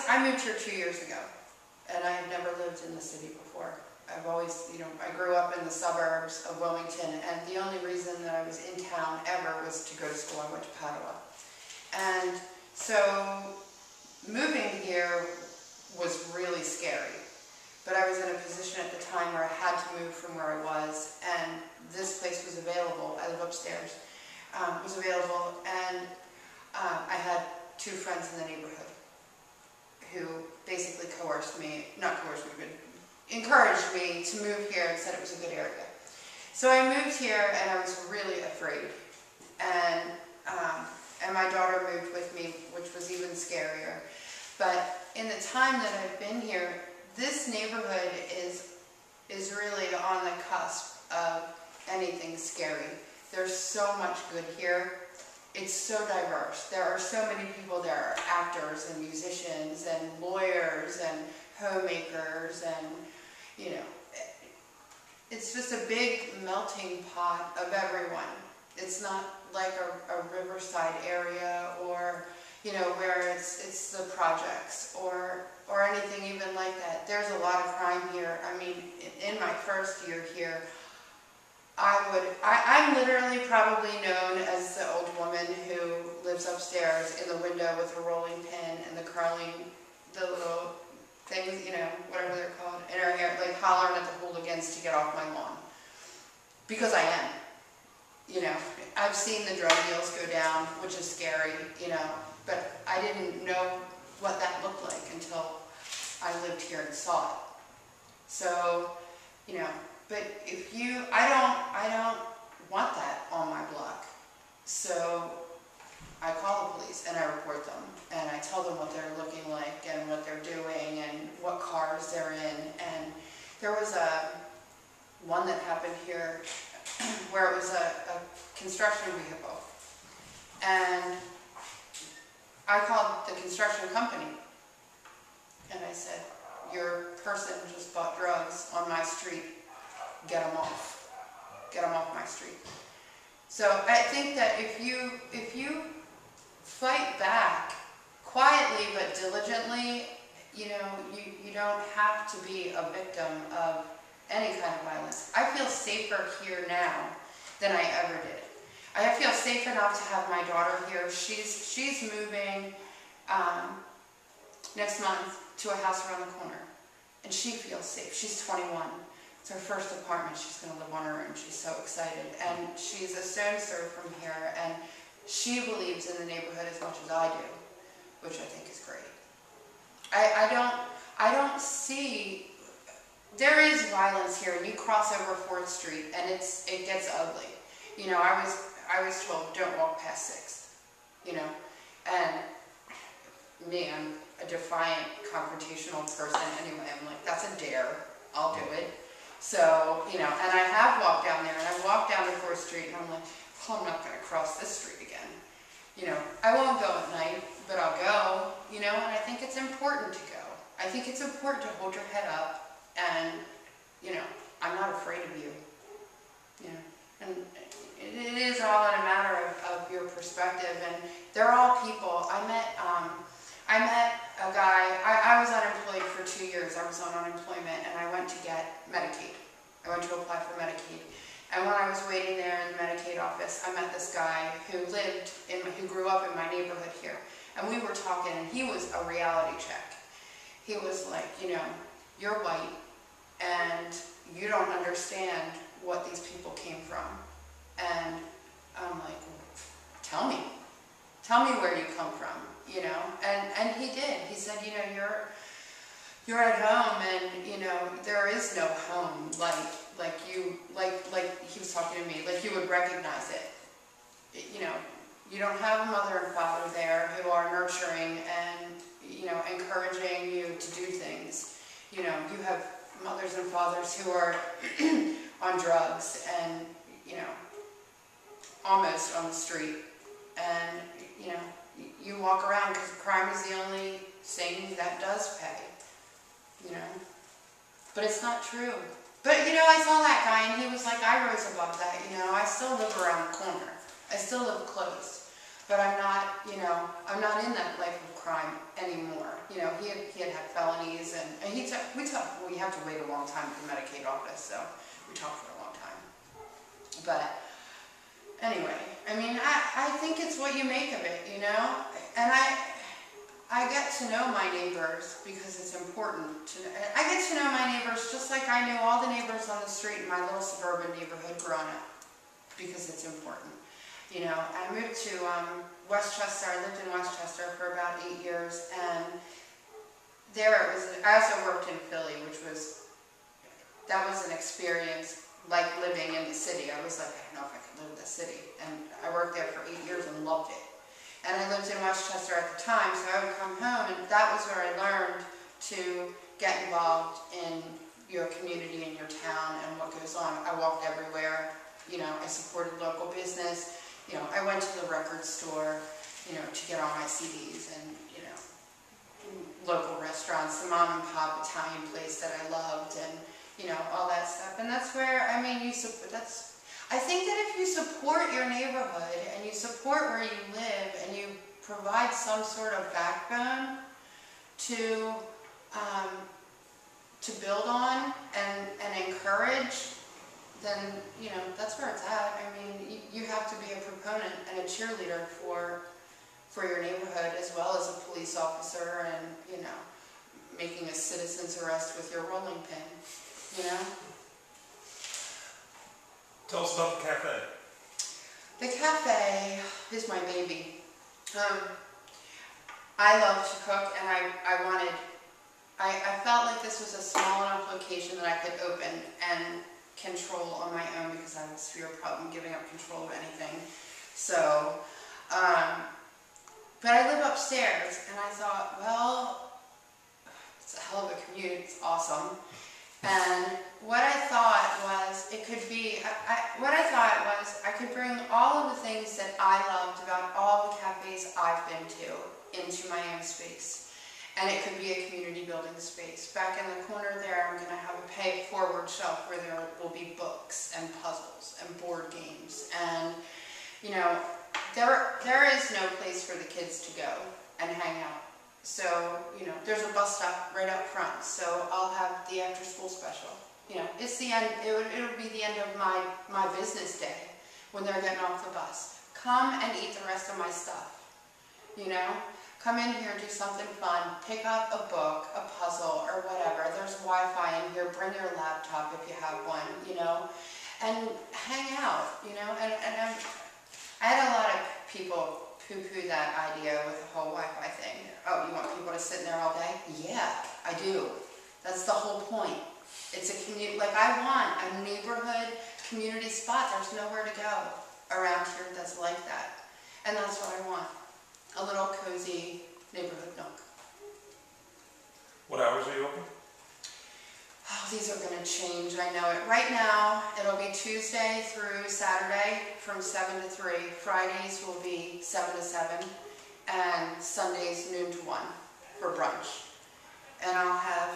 I moved here 2 years ago, and I had never lived in the city before. I've always, I grew up in the suburbs of Wilmington, and the only reason that I was in town ever was to go to school. I went to Padua. And so moving here was really scary. But I was in a position at the time where I had to move from where I was, and this place was available. I live upstairs. Was available, and I had two friends in the neighborhood who basically not coerced me, but encouraged me to move here and said it was a good area. So I moved here, and I was really afraid. And my daughter moved with me, which was even scarier. But in the time that I've been here, this neighborhood is really on the cusp of anything scary. There's so much good here. It's so diverse. There are so many people. There are actors and musicians and lawyers and homemakers, and it's just a big melting pot of everyone. It's not like a riverside area, or where it's the projects or anything even like that. There's a lot of crime here. I mean, in my first year here, I'm literally probably known as the old woman who lives upstairs in the window with a rolling pin and the little things, whatever they're called, in her hair, like hollering at the hooligans to get off my lawn. Because I am. I've seen the drug deals go down, which is scary, but I didn't know what that looked like until I lived here and saw it. So, but I don't want that on my block. So I call the police and I report them, and I tell them what they're looking like and what they're doing and what cars they're in. And there was one that happened here where it was a construction vehicle, and I called the construction company and I said, "Your person just bought drugs on my street. Get them off. Get them off my street." So I think that if you fight back quietly but diligently, you don't have to be a victim of any kind of violence. I feel safer here now than I ever did. I feel safe enough to have my daughter here. She's moving next month to a house around the corner, and she feels safe. She's 21. It's her first apartment. She's going to live on her own. She's so excited, and she's a stone's throw from here, and she believes in the neighborhood as much as I do, which I think is great. I don't see. There is violence here, and you cross over 4th Street, and it gets ugly. I was told, don't walk past 6th, and me, I'm a defiant, confrontational person anyway. I'm like, that's a dare, I'll do it. So, and I have walked down there, and I walked down to 4th Street, and I'm like, oh, I'm not going to cross this street again. I won't go at night, but I'll go, and I think it's important to go. I think it's important to hold your head up. And, I'm not afraid of you, and it is all in a matter of your perspective, and they're all people. I met a guy. I was unemployed for 2 years. I was on unemployment, and I went to get Medicaid. I went to apply for Medicaid, and when I was waiting there in the Medicaid office, I met this guy who grew up in my neighborhood here, and we were talking, and he was a reality check. He was like, you're white, and you don't understand what these people came from. And I'm like, tell me where you come from, and he did. He said, you're at home, and there is no home like he was talking to me, like you would recognize it. You don't have a mother and father there who are nurturing and encouraging you to do things. You have mothers and fathers who are on drugs and, almost on the street. And, you walk around because crime is the only thing that does pay, But it's not true. But, I saw that guy, and he was like, I rose above that, I still live around the corner. I still live close. but I'm not, you know, I'm not in that life of crime anymore. You know, he had felonies, and we have to wait a long time at the Medicaid office, so we talked for a long time. But anyway, I mean, I think it's what you make of it, you know, and I get to know my neighbors because it's important to. I get to know my neighbors just like I knew all the neighbors on the street in my little suburban neighborhood growing up, because it's important. You know, I moved to Westchester. I lived in Westchester for about 8 years, and there it was. I also worked in Philly, that was an experience like living in the city. I was like, I don't know if I could live in the city, and I worked there for 8 years and loved it. And I lived in Westchester at the time, so I would come home, and that was where I learned to get involved in your community and your town and what goes on. I walked everywhere. You know, I supported local business. You know, I went to the record store, you know, to get all my CDs, and, you know, local restaurants, the mom and pop Italian place that I loved, and, you know, all that stuff. And that's where, I mean, I think that if you support your neighborhood and you support where you live and you provide some sort of backbone to build on and encourage, then, you know, that's where it's at. I mean, you have to be a proponent and a cheerleader for your neighborhood, as well as a police officer, and, you know, making a citizen's arrest with your rolling pin, you know? Tell us about the cafe. The cafe is my baby. I love to cook, and I felt like this was a small enough location that I could open and control on my own, because I have a severe problem giving up control of anything. So, but I live upstairs, and I thought, well, it's a hell of a commute, it's awesome. And what I thought was I could bring all of the things that I loved about all the cafes I've been to into my own space. And it could be a community building space. Back in the corner there, I'm going to have a pay it forward shelf where there will be books and puzzles and board games. And, you know, there is no place for the kids to go and hang out. So, you know, there's a bus stop right up front, so I'll have the after school special. You know, it's the end, it'll be the end of my business day when they're getting off the bus. Come and eat the rest of my stuff, you know? Come in here, do something fun, pick up a book, a puzzle, or whatever. There's Wi-Fi in here, bring your laptop if you have one, you know? And hang out, you know? And I had a lot of people poo-poo that idea with the whole Wi-Fi thing. Oh, you want people to sit in there all day? Yeah, I do. That's the whole point. It's a community, like I want a neighborhood community spot. There's nowhere to go around here that's like that. And that's what I want. A little cozy neighborhood nook. What hours are you open? Oh, these are going to change, I know it. Right now, it'll be Tuesday through Saturday from 7 to 3. Fridays will be 7 to 7. And Sundays, noon to 1 for brunch. And I'll have,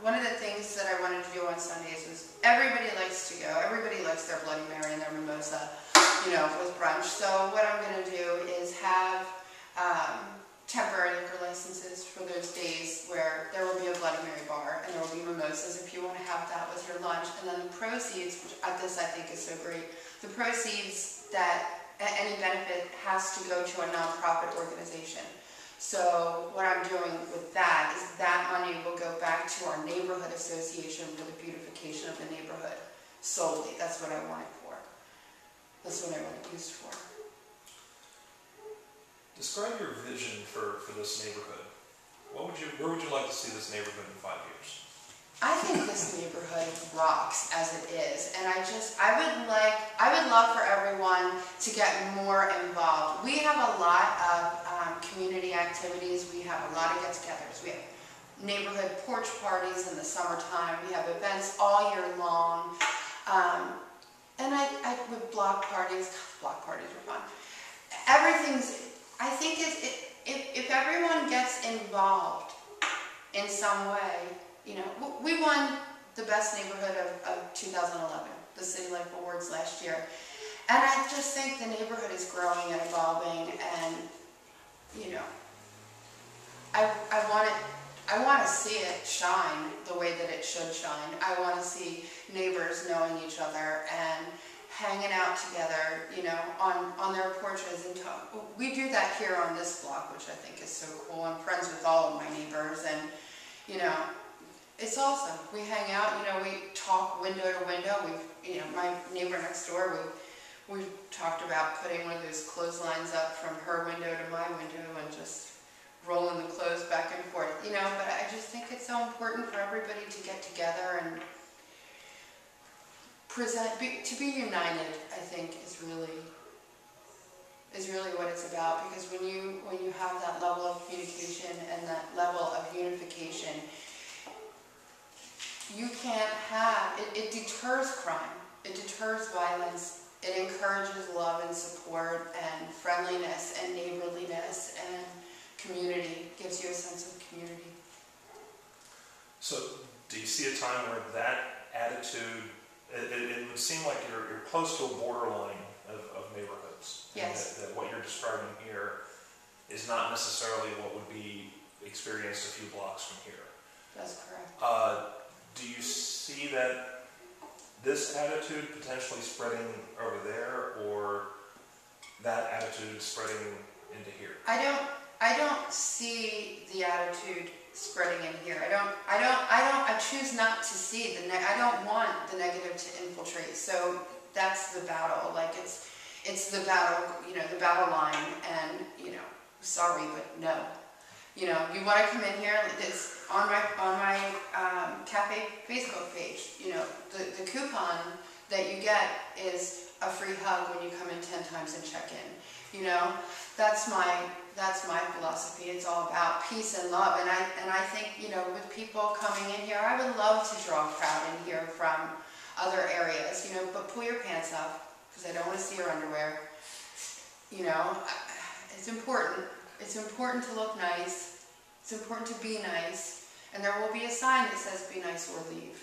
one of the things that I wanted to do on Sundays was, everybody likes to go. Everybody likes their Bloody Mary and their mimosa, you know, with brunch. So what I'm going to do is have temporary liquor licenses for those days where there will be a Bloody Mary bar and there will be mimosas if you want to have that with your lunch. And then the proceeds, which this I think is so great, the proceeds that any benefit has to go to a nonprofit organization. So what I'm doing with that is that money will go back to our neighborhood association for the beautification of the neighborhood solely. That's what I want it for. That's what I want it used for. Describe your vision for this neighborhood. Where would you like to see this neighborhood in 5 years? I think this neighborhood rocks as it is, and I would love for everyone to get more involved. We have a lot of community activities. We have a lot of get-togethers. We have neighborhood porch parties in the summertime. We have events all year long, and with block parties are fun. I think if everyone gets involved in some way, you know, we won the best neighborhood of 2011, the City Life Awards last year. And I just think the neighborhood is growing and evolving, and, you know, I want to see it shine the way that it should shine. I want to see neighbors knowing each other and hanging out together, you know, on their porches and talk. We do that here on this block, which I think is so cool. I'm friends with all of my neighbors, and, you know, it's awesome. We hang out, you know, we talk window to window. You know, my neighbor next door, we've talked about putting one of those clotheslines up from her window to my window and just rolling the clothes back and forth, you know. But I just think it's so important for everybody to get together and to be united. I think is really what it's about, because when you have that level of communication and that level of unification, you can't have it deters crime, it deters violence, it encourages love and support and friendliness and neighborliness and community, gives you a sense of community. So do you see a time where that attitude, it would seem like you're close to a borderline of neighborhoods? Yes. That what you're describing here is not necessarily what would be experienced a few blocks from here. That's correct. Do you see that this attitude potentially spreading over there, or that attitude spreading into here? I don't see the attitude spreading in here. I choose not to see I don't want the negative to infiltrate. So that's the battle. Like it's the battle, you know, the battle line, and, you know, sorry, but no. You know, you want to come in here, it's on my cafe Facebook page. You know, the coupon that you get is a free hug when you come in 10 times and check in. You know, that's my philosophy. It's all about peace and love. And I think, you know, with people coming in here, I would love to draw a crowd in here from other areas. You know, but pull your pants up, because I don't want to see your underwear. You know, it's important. It's important to look nice. It's important to be nice. And there will be a sign that says be nice or leave.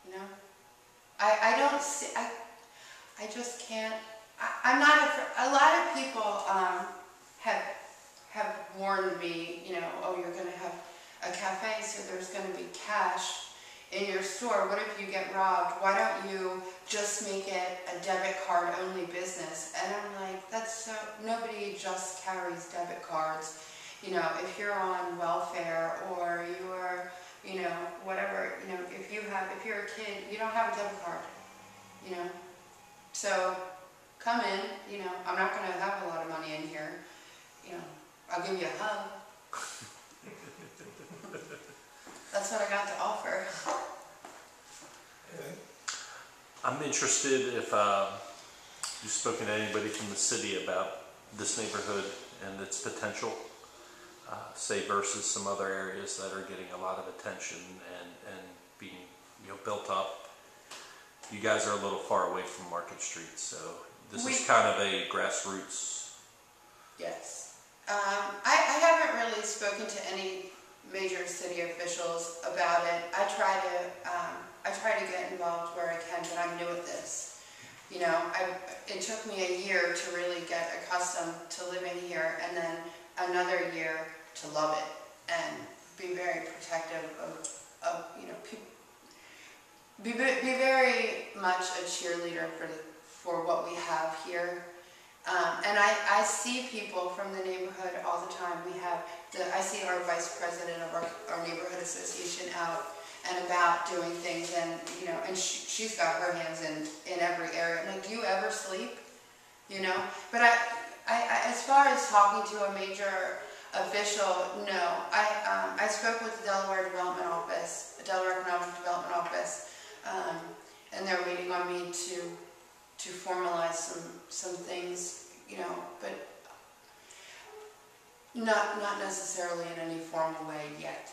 You know? I don't see, I just can't, I'm not, a lot of people have warned me, you know, oh, you're going to have a cafe, so there's going to be cash in your store. What if you get robbed? Why don't you just make it a debit card only business? And I'm like, that's so, nobody just carries debit cards. You know, if you're on welfare or you're, you know, whatever, you know, if you're a kid, you don't have a debit card, you know. So come in, you know, I'm not going to have a lot of money in here, you know, I'll give you a hug. That's what I got to offer. I'm interested if you've spoken to anybody from the city about this neighborhood and its potential, say versus some other areas that are getting a lot of attention and being, you know, built up. You guys are a little far away from Market Street, so this is kind of a grassroots. Yes. I haven't really spoken to any major city officials about it. I try to get involved where I can, but I'm new at this. You know, it took me a year to really get accustomed to living here, and then another year to love it and be very protective of you know, people. Be very much a cheerleader for what we have here. And I see people from the neighborhood all the time. I see our vice president of our neighborhood association out and about doing things, and, you know, and she's got her hands in every area. I'm like, do you ever sleep? You know? But I as far as talking to a major official, no. I spoke with the Delaware Development Office, the Delaware Economic Development Office, and they're waiting on me to formalize some things, you know, but not necessarily in any formal way yet.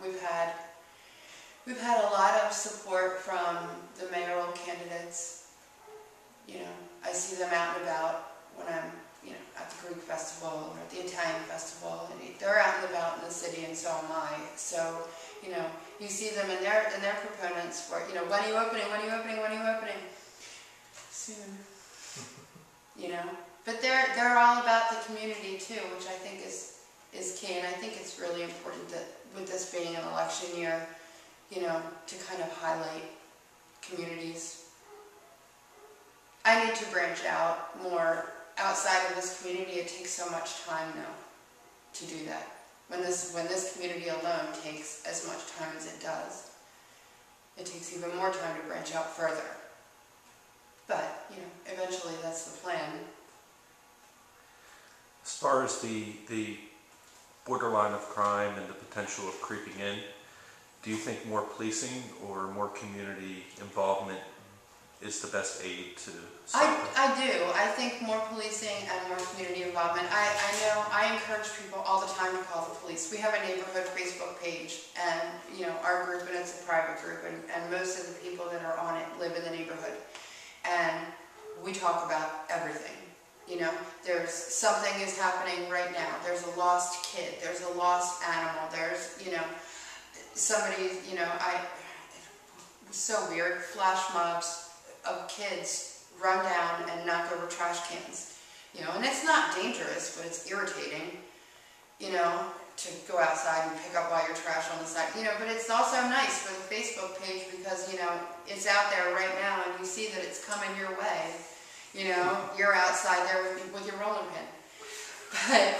We've had a lot of support from the mayoral candidates. You know, I see them out and about when I'm, you know, at the Greek festival or at the Italian festival, and they're out and about in the city, and so am I. So, you know, you see them and they're proponents for, you know, when are you opening, when are you opening, when are you opening? Soon. You know, but they're all about the community too, which I think is key, and I think it's really important that with this being an election year, you know, to kind of highlight communities. I need to branch out more outside of this community. It takes so much time now to do that. When this community alone takes as much time as it does, it takes even more time to branch out further. But, you know, eventually that's the plan. As far as the borderline of crime and the potential of creeping in, do you think more policing or more community involvement is the best aid to stop it? I do. I think more policing and more community involvement. I know I encourage people all the time to call the police. We have a neighborhood Facebook page, and you know, our group, and it's a private group, and most of the people that are on it live in the neighborhood. And we talk about everything. You know, there's something is happening right now. There's a lost kid. There's a lost animal. There's, you know, somebody, you know, it's so weird, flash mobs of kids run down and knock over trash cans, you know, and it's not dangerous, but it's irritating, you know, to go outside and pick up all your trash on the side, you know, but it's also nice for the Facebook page because, you know, it's out there right now and you see that it's coming your way, you know, you're outside there with your rolling pin, but,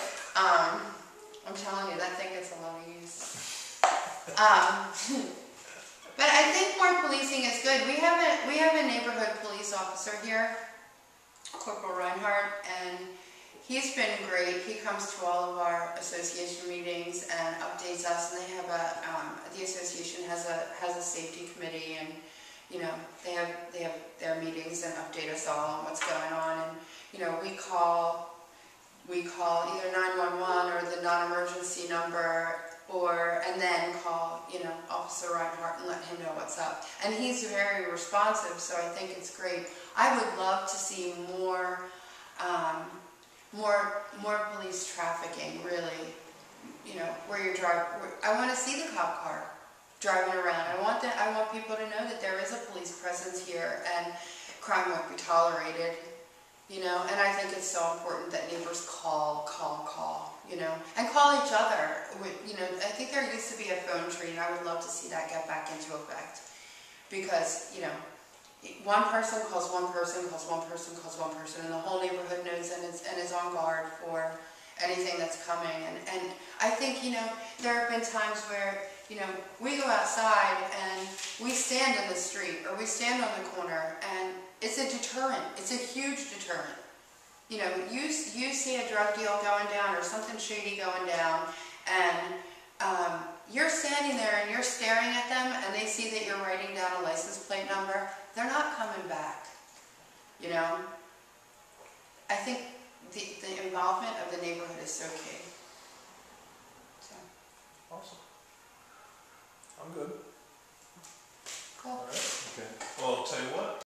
I'm telling you, that thing gets a lot of use. But I think more policing is good. We have a neighborhood police officer here, Corporal Reinhardt, and he's been great. He comes to all of our association meetings and updates us. And they have the association has a safety committee, and you know they have their meetings and update us all on what's going on. And you know we call either 911 or the non-emergency number. And then call, you know, Officer Reinhardt and let him know what's up. And he's very responsive, so I think it's great. I would love to see more police trafficking, really. You know, where you're driving. I want to see the cop car driving around. I want people to know that there is a police presence here and crime won't be tolerated. You know, and I think it's so important that neighbors call, you know, and call each other. You know, I think there used to be a phone tree, and I would love to see that get back into effect. Because, you know, one person calls one person, calls one person, calls one person, and the whole neighborhood knows and is on guard for anything that's coming. And I think, you know, there have been times where, you know, we go outside and we stand in the street or we stand on the corner, and it's a deterrent. It's a huge deterrent. You know, you see a drug deal going down or something shady going down, and you're standing there and you're staring at them, and they see that you're writing down a license plate number. They're not coming back. You know, I think the involvement of the neighborhood is so key. So. Awesome. I'm good.